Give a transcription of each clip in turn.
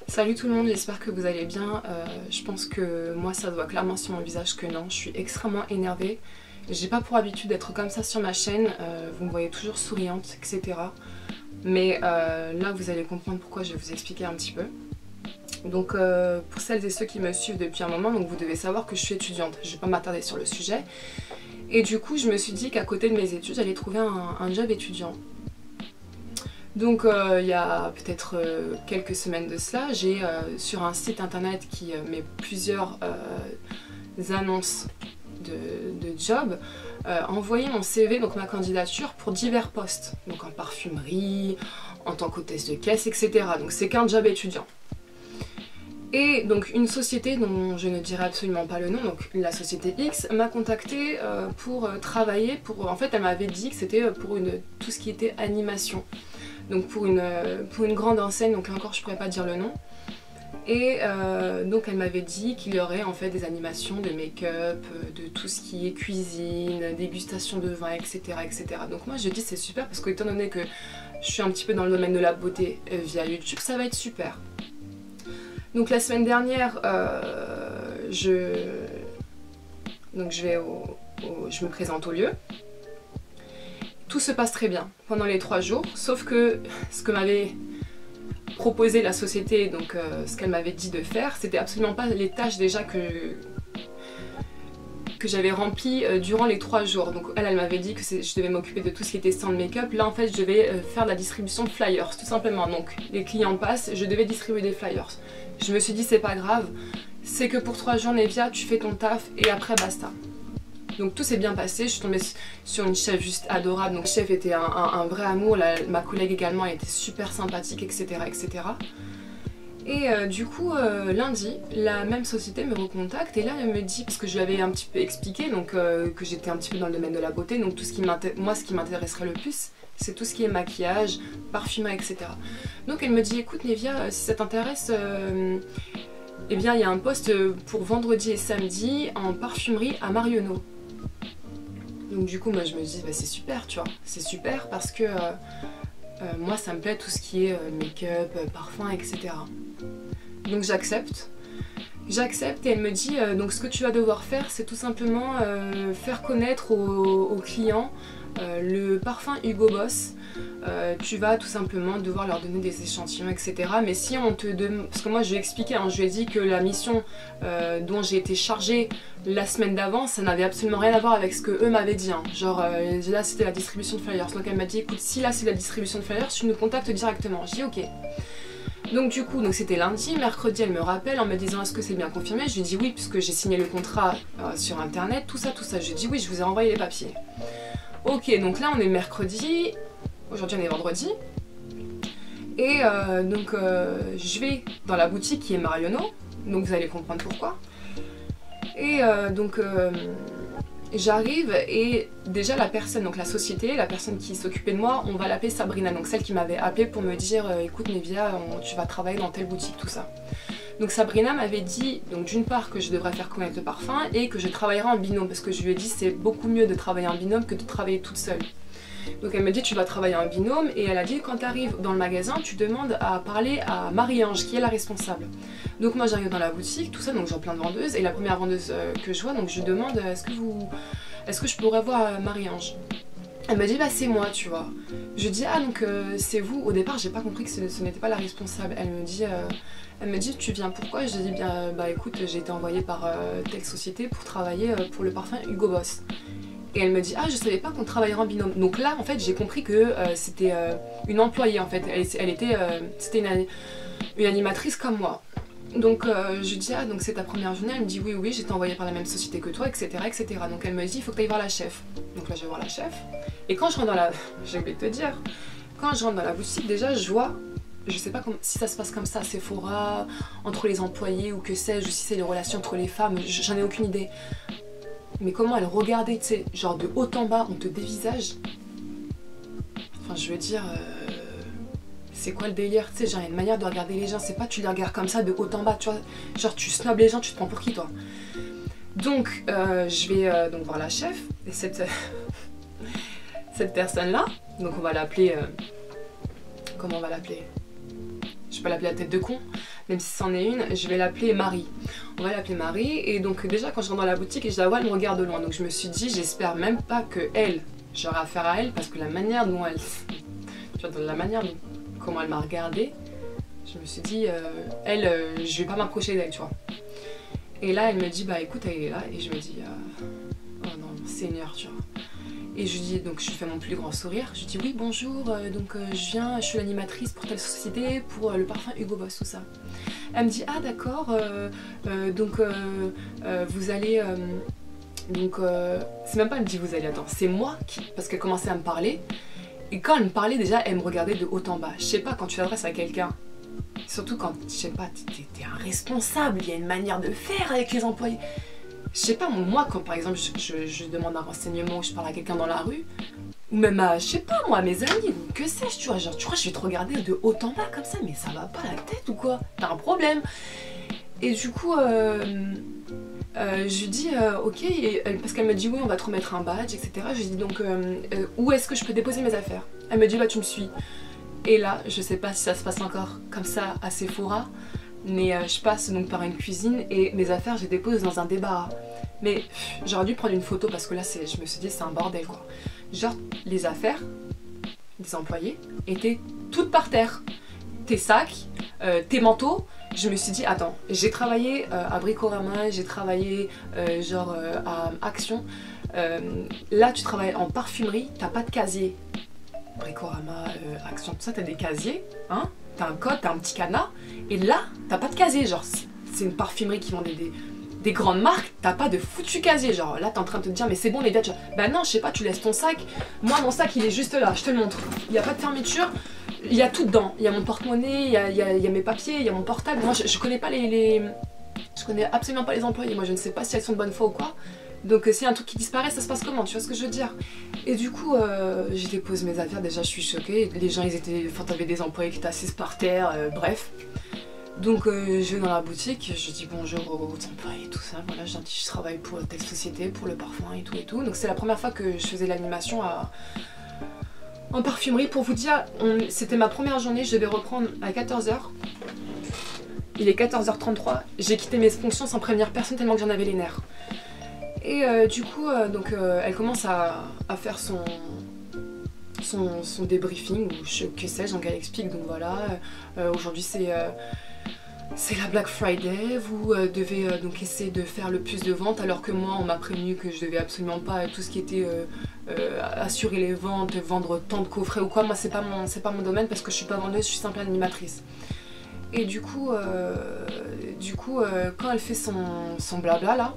Salut tout le monde, j'espère que vous allez bien. Je pense que moi ça se voit clairement sur mon visage que non, je suis extrêmement énervée. J'ai pas pour habitude d'être comme ça sur ma chaîne, vous me voyez toujours souriante, etc. Mais là vous allez comprendre pourquoi, je vais vous expliquer un petit peu. Donc pour celles et ceux qui me suivent depuis un moment, donc vous devez savoir que je suis étudiante, je vais pas m'attarder sur le sujet. Et du coup je me suis dit qu'à côté de mes études, j'allais trouver un job étudiant. Donc il y a peut-être quelques semaines de cela, j'ai sur un site internet qui met plusieurs annonces de job, envoyé mon CV, donc ma candidature pour divers postes, donc en parfumerie, en tant qu'hôtesse de caisse, etc. Donc c'est qu'un job étudiant. Et donc une société dont je ne dirai absolument pas le nom, donc la société X, m'a contactée pour travailler, en fait elle m'avait dit que c'était pour tout ce qui était animation. Donc pour une grande enseigne, donc là encore je pourrais pas dire le nom. Et donc elle m'avait dit qu'il y aurait en fait des animations de make-up, de tout ce qui est cuisine, dégustation de vin, etc. etc. Donc moi je dis c'est super parce que étant donné que je suis un petit peu dans le domaine de la beauté via YouTube, ça va être super. Donc la semaine dernière, je me présente au lieu. Tout se passe très bien pendant les 3 jours, sauf que ce que m'avait proposé la société, donc ce qu'elle m'avait dit de faire, c'était absolument pas les tâches déjà que j'avais remplies durant les 3 jours. Donc elle m'avait dit que je devais m'occuper de tout ce qui était stand make-up. Là en fait je devais faire de la distribution de flyers, tout simplement. Donc les clients passent, je devais distribuer des flyers. Je me suis dit c'est pas grave, c'est que pour 3 jours Nevia, tu fais ton taf et après basta. Donc tout s'est bien passé, je suis tombée sur une chef juste adorable, donc le chef était un vrai amour, ma collègue également elle était super sympathique, etc. etc. Et du coup lundi, la même société me recontacte et là elle me dit, parce que je lui avais un petit peu expliqué donc, que j'étais un petit peu dans le domaine de la beauté, donc ce qui m'intéresserait le plus, c'est tout ce qui est maquillage, parfumerie, etc. Donc elle me dit écoute Nevia, si ça t'intéresse, eh bien il y a un poste pour vendredi et samedi en parfumerie à Marionneau. Donc du coup moi je me dis bah, c'est super, tu vois, c'est super parce que moi ça me plaît tout ce qui est make-up, parfum, etc. Donc j'accepte et elle me dit donc ce que tu vas devoir faire c'est tout simplement faire connaître aux clients le parfum Hugo Boss. Tu vas tout simplement devoir leur donner des échantillons, etc. Mais si on te demande, parce que moi je lui ai expliqué, hein, je lui ai dit que la mission dont j'ai été chargée la semaine d'avant, ça n'avait absolument rien à voir avec ce que eux m'avaient dit, hein. Genre là c'était la distribution de flyers, donc elle m'a dit écoute si là c'est la distribution de flyers, tu nous contactes directement. J'ai dit ok. Donc du coup, c'était lundi, mercredi elle me rappelle en me disant est-ce que c'est bien confirmé. Je lui ai dit oui puisque j'ai signé le contrat sur internet, tout ça. Je lui ai dit oui, je vous ai envoyé les papiers. Ok, donc là on est mercredi, aujourd'hui on est vendredi. Et je vais dans la boutique qui est Marionneau, donc vous allez comprendre pourquoi. Et j'arrive et déjà la personne, donc la société, la personne qui s'occupait de moi, on va l'appeler Sabrina, donc celle qui m'avait appelée pour me dire écoute Nevia, tu vas travailler dans telle boutique, tout ça. Donc Sabrina m'avait dit donc d'une part que je devrais faire connaître le parfum et que je travaillerais en binôme parce que je lui ai dit c'est beaucoup mieux de travailler en binôme que de travailler toute seule. Donc elle me dit tu vas travailler en binôme et elle a dit quand tu arrives dans le magasin tu demandes à parler à Marie-Ange qui est la responsable. Donc moi j'arrive dans la boutique, tout ça, donc j'ai plein de vendeuses et la première vendeuse que je vois, donc je demande est-ce que je pourrais voir Marie-Ange. Elle me dit bah c'est moi tu vois. Je dis ah donc c'est vous. Au départ j'ai pas compris que ce n'était pas la responsable. Elle me dit tu viens pourquoi. Je dis bien bah écoute j'ai été envoyée par telle société pour travailler pour le parfum Hugo Boss. Et elle me dit ah je savais pas qu'on travaillerait en binôme. Donc là en fait j'ai compris que c'était une employée en fait. C'était une animatrice comme moi. Donc je dis ah donc c'est ta première journée. Elle me dit oui j'étais envoyée par la même société que toi, etc. etc. Donc elle me dit il faut que tu ailles voir la chef. Donc là je vais voir la chef. Et quand je rentre dans la... j'ai oublié de te dire, quand je rentre dans la boutique déjà je vois, je sais pas si ça se passe comme ça à Sephora, entre les employés ou que sais-je, ou si c'est les relations entre les femmes, j'en ai aucune idée. Mais comment elle regardait, tu sais, genre de haut en bas, on te dévisage. Enfin je veux dire... c'est quoi le délire, tu sais, genre il y a une manière de regarder les gens, c'est pas tu les regardes comme ça de haut en bas, tu vois, genre tu snobs les gens, tu te prends pour qui toi? Donc je vais donc voir la chef, et cette personne là, donc on va l'appeler, comment on va l'appeler? Je vais pas l'appeler la tête de con, même si c'en est une, je vais l'appeler Marie. On va l'appeler Marie, et donc déjà quand je rentre dans la boutique et je la vois, elle me regarde de loin. Donc je me suis dit, j'espère même pas que elle, j'aurai affaire à elle, parce que la manière dont elle... Tu vois, dans la manière dont... comment elle m'a regardée, je me suis dit, je vais pas m'approcher d'elle, tu vois. Et là, elle me dit, bah écoute, elle est là, et je me dis, oh non, Seigneur, tu vois. Et je lui dis, donc je lui fais mon plus grand sourire, je lui dis, oui, bonjour, je suis l'animatrice pour telle société, pour le parfum Hugo Boss, tout ça. Elle me dit, ah d'accord, vous allez... c'est même pas elle me dit vous allez, attends, c'est moi qui... Parce qu'elle commençait à me parler, et quand elle me parlait déjà, elle me regardait de haut en bas. Je sais pas, quand tu t'adresses à quelqu'un, surtout quand, je sais pas, t'es un responsable, il y a une manière de faire avec les employés. Je sais pas, moi, quand par exemple je demande un renseignement ou je parle à quelqu'un dans la rue, ou même à, je sais pas moi, à mes amis, ou que sais-je, tu vois, genre, tu crois que je vais te regarder de haut en bas comme ça, mais ça va pas la tête ou quoi? T'as un problème? Et du coup, je lui dis, ok, parce qu'elle me dit oui, on va te remettre un badge, etc. Je lui dis donc, où est-ce que je peux déposer mes affaires? Elle me dit, bah tu me suis. Et là, je sais pas si ça se passe encore comme ça à Sephora, mais je passe donc par une cuisine et mes affaires, je les dépose dans un débarras. Mais j'aurais dû prendre une photo parce que là, je me suis dit, c'est un bordel quoi. Genre, les affaires des employés étaient toutes par terre. Tes sacs, tes manteaux. Je me suis dit, attends, j'ai travaillé à Bricorama, j'ai travaillé à Action. Là, tu travailles en parfumerie, t'as pas de casier. Bricorama, Action, tout ça, t'as des casiers, hein? T'as un code, t'as un petit cadenas. Et là, t'as pas de casier. Genre, c'est une parfumerie qui vend des grandes marques, t'as pas de foutu casier. Genre, là, t'es en train de te dire, mais c'est bon, les dates. Bah non, je sais pas, tu laisses ton sac. Moi, mon sac, il est juste là, je te le montre. Il y a pas de fermeture. Il y a tout dedans, il y a mon porte-monnaie, il y a mes papiers, il y a mon portable. Moi je connais pas je connais absolument pas les employés, moi je ne sais pas si elles sont de bonne foi ou quoi. Donc s'il y a un truc qui disparaît, ça se passe comment, tu vois ce que je veux dire? Et du coup, j'ai déposé mes affaires, déjà je suis choquée, les gens ils étaient... Enfin t'avais des employés qui étaient assis par terre, bref. Donc je vais dans la boutique, je dis bonjour aux employés, tout ça, voilà, je dis je travaille pour telle société, pour le parfum et tout et tout. Donc c'est la première fois que je faisais l'animation en parfumerie. Pour vous dire, c'était ma première journée, je devais reprendre à 14 h. Il est 14h33, j'ai quitté mes fonctions sans prévenir personne tellement que j'en avais les nerfs. Et du coup, elle commence à faire son débriefing, ou que sais-je, donc elle explique, donc voilà, aujourd'hui c'est la Black Friday, vous devez donc essayer de faire le plus de ventes, alors que moi on m'a prévenu que je devais absolument pas tout ce qui était assurer les ventes, vendre tant de coffrets ou quoi. Moi c'est pas mon domaine parce que je suis pas vendeuse, je suis simple animatrice. Et du coup, quand elle fait son blabla là,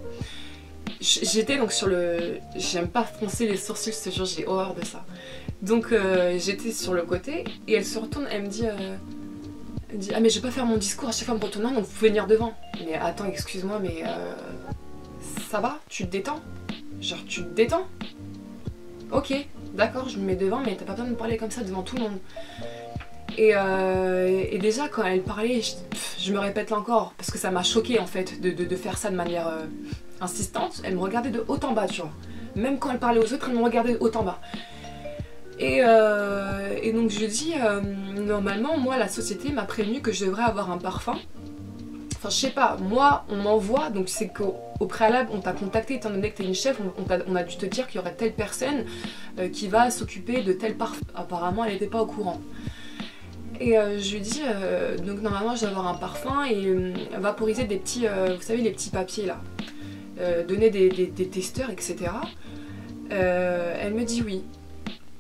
j'étais donc sur le... J'aime pas froncer les sourcils ce jour, j'ai horreur de ça. Donc j'étais sur le côté et elle se retourne, elle me dit ah mais je vais pas faire mon discours à chaque fois en me retournant, donc vous pouvez venir devant. Mais attends, excuse-moi, mais ça va? Tu te détends? Genre tu te détends? Ok, d'accord, je me mets devant, mais t'as pas besoin de me parler comme ça devant tout le monde. Et déjà quand elle parlait, je me répète là encore, parce que ça m'a choquée en fait de faire ça de manière insistante. Elle me regardait de haut en bas, tu vois. Même quand elle parlait aux autres, elle me regardait de haut en bas. Et donc je dis, normalement, moi, la société m'a prévenu que je devrais avoir un parfum. Enfin, je sais pas, moi, on m'envoie, donc c'est qu'au préalable, on t'a contacté, étant donné que t'es une chef, on a dû te dire qu'il y aurait telle personne qui va s'occuper de tel parfum. Apparemment, elle n'était pas au courant. Et je lui dis, donc normalement, je dois avoir un parfum et vaporiser des petits, vous savez, les petits papiers là, donner des testeurs, etc. Elle me dit oui.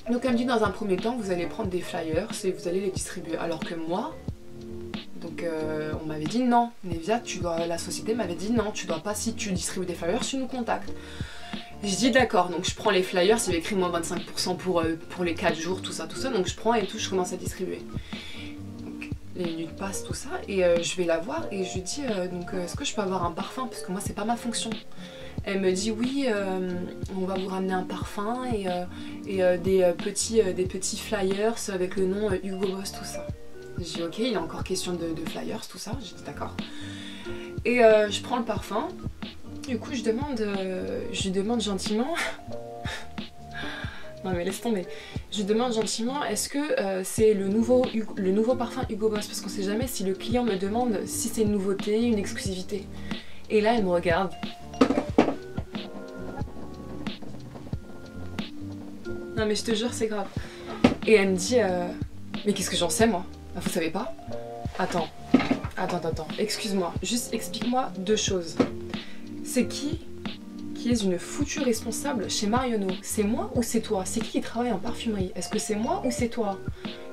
Donc elle me dit dans un premier temps vous allez prendre des flyers et vous allez les distribuer. Alors que moi, donc on m'avait dit non, Nevia, la société m'avait dit non, tu dois pas, si tu distribues des flyers, tu nous contactes. Je dis d'accord, donc je prends les flyers, il y avait écrit moins 25% pour les 4 jours, tout ça, donc je prends et tout, je commence à distribuer. Donc les minutes passent, tout ça, et je vais la voir et je lui dis est-ce que je peux avoir un parfum, parce que moi c'est pas ma fonction. Elle me dit oui, on va vous ramener un parfum et des petits flyers avec le nom Hugo Boss, tout ça. Je dis ok, il y a encore question de flyers, tout ça, j'ai dit d'accord. Et je prends le parfum, du coup je lui demande gentiment, Non mais laisse tomber. Je lui demande gentiment, est-ce que c'est le nouveau parfum Hugo Boss? Parce qu'on sait jamais si le client me demande si c'est une nouveauté, une exclusivité. Et là, elle me regarde. Non mais je te jure, c'est grave. Et elle me dit, mais qu'est-ce que j'en sais moi? Ah, vous savez pas? Attends, excuse-moi, juste explique-moi deux choses. C'est qui est une foutue responsable chez Marionneau? C'est moi ou c'est toi? C'est qui travaille en parfumerie? Est-ce que c'est moi ou c'est toi?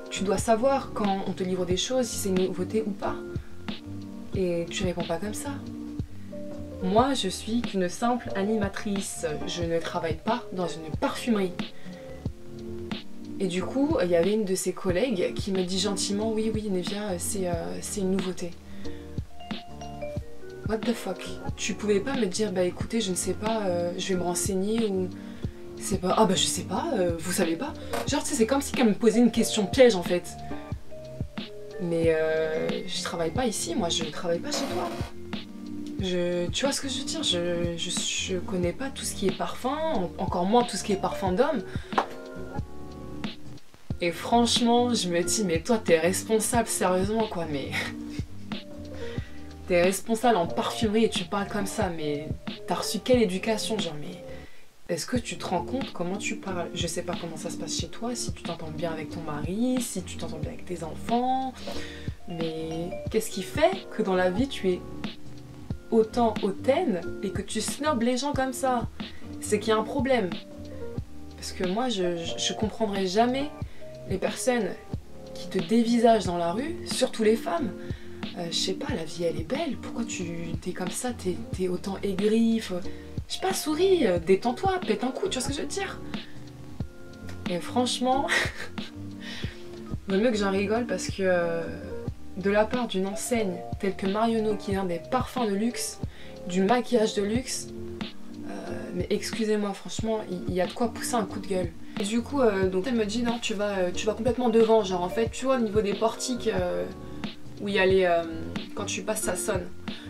Tu dois savoir quand on te livre des choses, si c'est une nouveauté ou pas. Et tu réponds pas comme ça. Moi, je suis qu'une simple animatrice. Je ne travaille pas dans une parfumerie. Et du coup, il y avait une de ses collègues qui me dit gentiment, oui, Nevia, c'est une nouveauté. What the fuck? Tu pouvais pas me dire, bah écoutez, je ne sais pas, je vais me renseigner ou... C'est pas... Ah bah je sais pas, vous savez pas? Genre, tu sais, c'est comme si elle me posait une question piège en fait. Mais je travaille pas ici, moi, je travaille pas chez toi. Tu vois ce que je veux dire? Je connais pas tout ce qui est parfum, encore moins tout ce qui est parfum d'homme. Et franchement, je me dis, mais toi, t'es responsable, sérieusement, quoi, mais... T'es responsable en parfumerie et tu parles comme ça, mais... T'as reçu quelle éducation, genre, mais... Est-ce que tu te rends compte comment tu parles? Je sais pas comment ça se passe chez toi, si tu t'entends bien avec ton mari, si tu t'entends bien avec tes enfants... Mais... Qu'est-ce qui fait que dans la vie, tu es autant hautaine et que tu snobs les gens comme ça? C'est qu'il y a un problème. Parce que moi, je comprendrai jamais... les personnes qui te dévisagent dans la rue, surtout les femmes, je sais pas, la vie elle est belle, pourquoi t'es comme ça, t'es autant aigri, je sais pas, souris, détends-toi, pète un coup, tu vois ce que je veux te dire? Et franchement, vaut mieux que j'en rigole parce que de la part d'une enseigne telle que Marionneau qui vend des parfums de luxe, du maquillage de luxe, mais excusez-moi, franchement, il y a de quoi pousser un coup de gueule. Et du coup, donc elle me dit non, tu vas complètement devant, genre en fait, tu vois au niveau des portiques où il y a les... quand tu passes, ça sonne.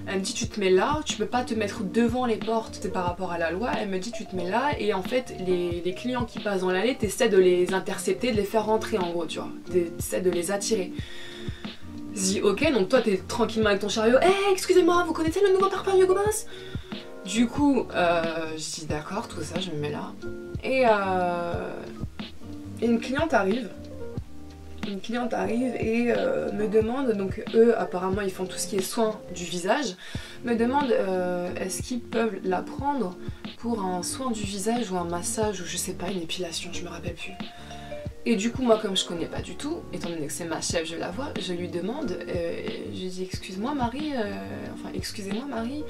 Elle me dit tu te mets là, tu peux pas te mettre devant les portes, c'est par rapport à la loi. Elle me dit tu te mets là et en fait les clients qui passent dans l'allée, t'essaies de les intercepter, de les faire rentrer en gros, tu vois, t'essaies de les attirer. Je dis ok, donc toi t'es tranquillement avec ton chariot, hey, excusez-moi, vous connaissez le nouveau parfum Hugo Boss? Du coup, je dis d'accord, tout ça, je me mets là. Et une cliente arrive. Et me demande, donc eux apparemment ils font tout ce qui est soin du visage, me demande est-ce qu'ils peuvent la prendre pour un soin du visage ou un massage ou je sais pas, une épilation, je me rappelle plus. Et du coup moi comme je connais pas du tout, étant donné que c'est ma chef, je la vois, je lui demande, je lui dis excuse-moi Marie, excusez-moi Marie,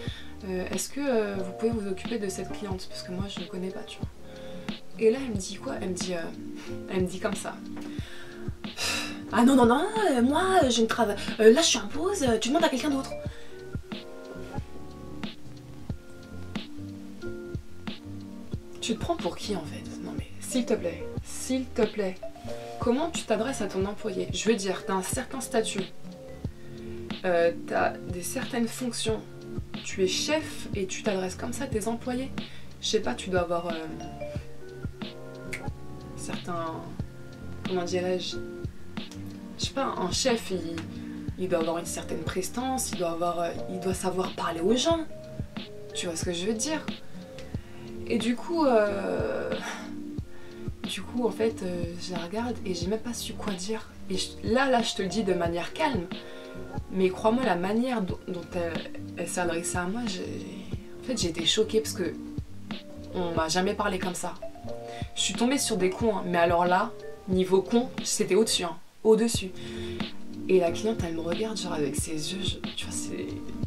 est-ce que vous pouvez vous occuper de cette cliente parce que moi je ne connais pas, tu vois. Et là elle me dit quoi? Elle me dit comme ça. Ah non, moi je ne travaille... là je suis en pause, tu demandes à quelqu'un d'autre. Tu te prends pour qui en fait? Non mais s'il te plaît, comment tu t'adresses à ton employé? Je veux dire, t'as un certain statut, t'as certaines fonctions, tu es chef et tu t'adresses comme ça à tes employés? Je sais pas, tu dois avoir certains... Comment dirais-je? Je sais pas, un chef, il doit avoir une certaine prestance, il doit savoir parler aux gens. Tu vois ce que je veux dire? Et du coup, en fait, je la regarde et j'ai même pas su quoi dire. Et là, je te le dis de manière calme, mais crois-moi, la manière dont elle s'est adressée à moi, en fait, j'ai été choquée parce que on m'a jamais parlé comme ça. Je suis tombée sur des cons, hein, mais alors là, niveau con, c'était au-dessus, hein, au-dessus. Et la cliente, elle me regarde, genre avec ses yeux, tu vois,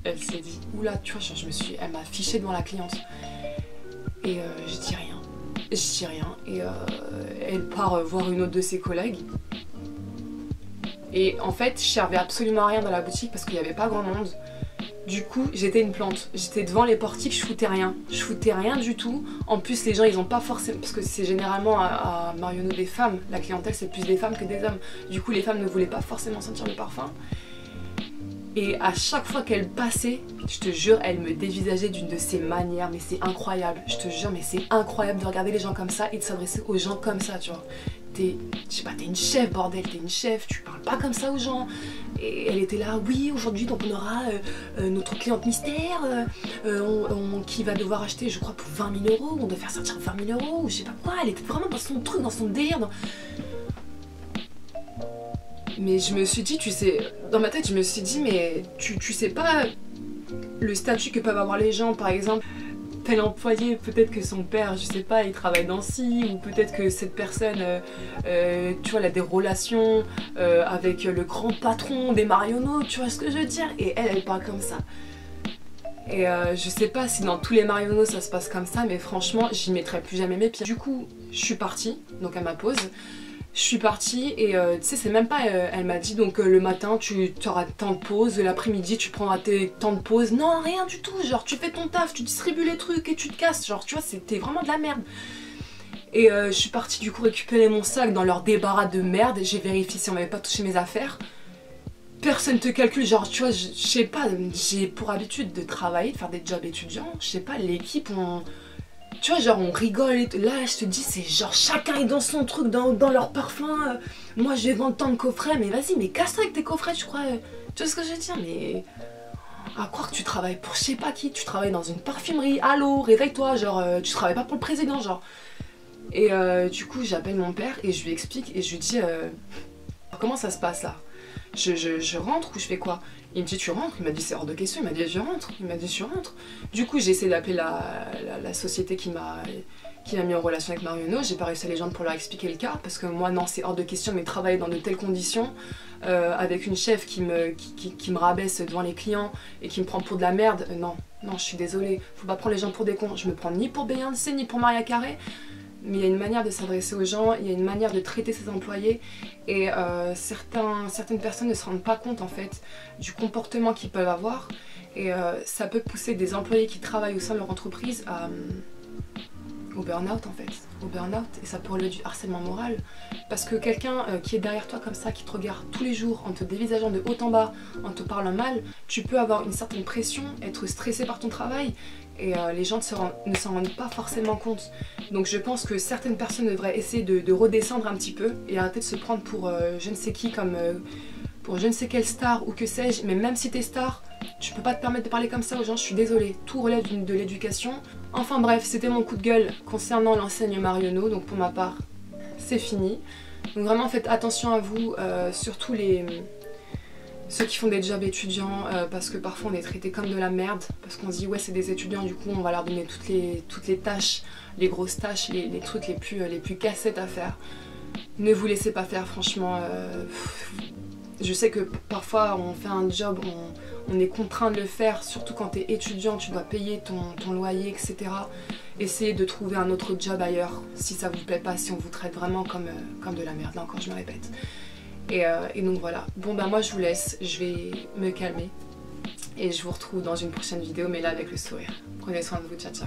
elle s'est dit, oula, tu vois, genre, elle m'a fichée devant la cliente. Et je dis rien. Et elle part voir une autre de ses collègues. Et en fait, je servais absolument à rien dans la boutique parce qu'il n'y avait pas grand monde. Du coup, j'étais une plante. J'étais devant les portiques, je foutais rien. Je foutais rien du tout. En plus, les gens, ils ont pas forcément... Parce que c'est généralement à Marionneau des femmes. La clientèle, c'est plus des femmes que des hommes. Du coup, les femmes ne voulaient pas forcément sentir le parfum. Et à chaque fois qu'elle passait, je te jure, elle me dévisageait d'une de ses manières, mais c'est incroyable, je te jure, mais c'est incroyable de regarder les gens comme ça et de s'adresser aux gens comme ça, tu vois. Je sais pas, t'es une chef, bordel, t'es une chef, tu parles pas comme ça aux gens. Et elle était là, oui, aujourd'hui, donc on aura notre cliente mystère qui va devoir acheter, je crois, pour 20 000 €, on doit faire sortir 20 000 €, ou je sais pas quoi, elle était vraiment dans son truc, dans son délire. Mais je me suis dit, tu sais, dans ma tête, je me suis dit, mais tu sais pas le statut que peuvent avoir les gens, par exemple, tel employé, peut-être que son père, je sais pas, il travaille dans ci, ou peut-être que cette personne, tu vois, elle a des relations avec le grand patron des marionneaux, tu vois ce que je veux dire? Et elle parle comme ça. Et je sais pas si dans tous les marionneaux ça se passe comme ça, mais franchement, j'y mettrai plus jamais mes pieds. Du coup, je suis partie, donc à ma pause. Je suis partie et tu sais, c'est même pas, elle m'a dit donc le matin tu auras tant de pause, l'après-midi tu prendras tes temps de pause. Non, rien du tout, genre tu fais ton taf, tu distribues les trucs et tu te casses, genre tu vois, c'était vraiment de la merde. Et je suis partie du coup récupérer mon sac dans leur débarras de merde, j'ai vérifié si on m'avait pas touché mes affaires. Personne te calcule, genre tu vois, je sais pas, j'ai pour habitude de travailler, de faire des jobs étudiants, je sais pas, l'équipe on... Tu vois, genre on rigole et tout. Là je te dis, c'est genre chacun est dans son truc, dans leur parfum. Moi je vais vendre tant de coffrets, mais vas-y, mais casse-toi avec tes coffrets, tu crois. Tu vois ce que je veux dire? Mais à croire que tu travailles pour je sais pas qui, tu travailles dans une parfumerie, allô, réveille-toi, genre tu travailles pas pour le président, genre. Et du coup j'appelle mon père et je lui explique et je lui dis comment ça se passe là? Je rentre ou je fais quoi? Il me dit tu rentres, il m'a dit c'est hors de question, il m'a dit je rentre, il m'a dit je rentre. Du coup j'ai essayé d'appeler la société qui m'a mis en relation avec Marionneau, j'ai pas réussi à les joindre pour leur expliquer le cas, parce que moi non c'est hors de question, mais travailler dans de telles conditions, avec une chef qui me rabaisse devant les clients et qui me prend pour de la merde, non, je suis désolée, faut pas prendre les gens pour des cons, je me prends ni pour Beyoncé ni pour Mariah Carey. Mais il y a une manière de s'adresser aux gens, il y a une manière de traiter ses employés et certaines personnes ne se rendent pas compte en fait du comportement qu'ils peuvent avoir et ça peut pousser des employés qui travaillent au sein de leur entreprise au burn-out en fait, au burn-out, et ça peut relever du harcèlement moral parce que quelqu'un qui est derrière toi comme ça, qui te regarde tous les jours en te dévisageant de haut en bas, en te parlant mal, tu peux avoir une certaine pression, être stressé par ton travail et les gens ne s'en rendent pas forcément compte. Donc je pense que certaines personnes devraient essayer de redescendre un petit peu et arrêter de se prendre pour je ne sais qui, comme pour je ne sais quelle star ou que sais-je, mais même si t'es star, tu peux pas te permettre de parler comme ça aux gens, je suis désolée, tout relève de l'éducation. Enfin bref, c'était mon coup de gueule concernant l'enseigne Marionneau, donc pour ma part, c'est fini. Donc vraiment faites attention à vous, surtout ceux qui font des jobs étudiants, parce que parfois on est traité comme de la merde, parce qu'on se dit ouais c'est des étudiants, du coup on va leur donner toutes les tâches, les grosses tâches, les trucs les plus cassettes à faire. Ne vous laissez pas faire, franchement. Je sais que parfois on fait un job, on est contraint de le faire, surtout quand tu es étudiant, tu dois payer ton loyer, etc. Essayez de trouver un autre job ailleurs, si ça vous plaît pas, si on vous traite vraiment comme de la merde, là encore je me répète. Et donc voilà, bon bah moi je vous laisse, je vais me calmer et je vous retrouve dans une prochaine vidéo, mais là avec le sourire. Prenez soin de vous, ciao ciao.